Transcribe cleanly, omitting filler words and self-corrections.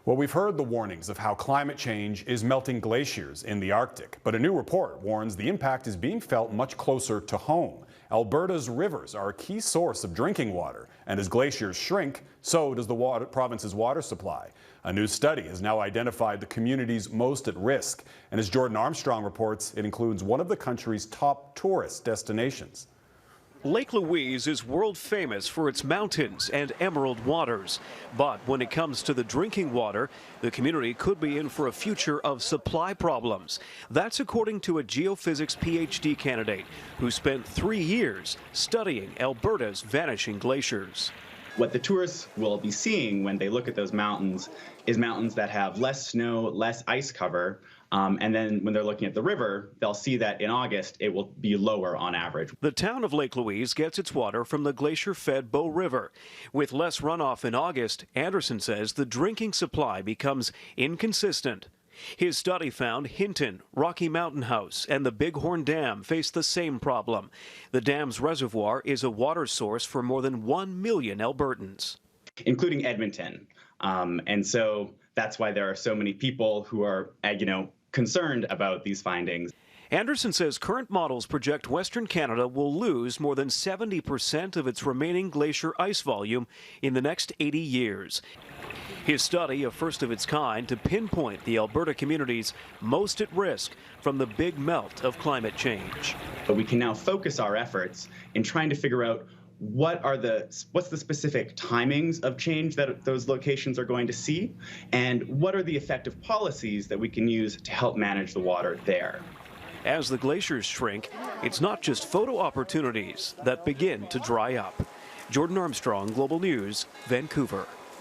Well, we've heard the warnings of how climate change is melting glaciers in the Arctic, but a new report warns the impact is being felt much closer to home. Alberta's rivers are a key source of drinking water, and as glaciers shrink, so does the province's water supply. A new study has now identified the communities most at risk, and as Jordan Armstrong reports, it includes one of the country's top tourist destinations. Lake Louise is world famous for its mountains and emerald waters. But when it comes to the drinking water, the community could be in for a future of supply problems. That's according to a geophysics PhD candidate who spent 3 years studying Alberta's vanishing glaciers. What the tourists will be seeing when they look at those mountains is mountains that have less snow, less ice cover, and then when they're looking at the river, they'll see that in August it will be lower on average. The town of Lake Louise gets its water from the glacier-fed Bow River. With less runoff in August, Anderson says the drinking supply becomes inconsistent. His study found Hinton, Rocky Mountain House, and the Bighorn Dam face the same problem. The dam's reservoir is a water source for more than 1 million Albertans, including Edmonton. And so that's why there are so many people who are, concerned about these findings. Anderson says current models project Western Canada will lose more than 70% of its remaining glacier ice volume in the next 80 years. His study, a first of its kind, to pinpoint the Alberta communities most at risk from the big melt of climate change. But we can now focus our efforts in trying to figure out what's the specific timings of change that those locations are going to see, and what are the effective policies that we can use to help manage the water there. As the glaciers shrink, it's not just photo opportunities that begin to dry up. Jordan Armstrong, Global News, Vancouver.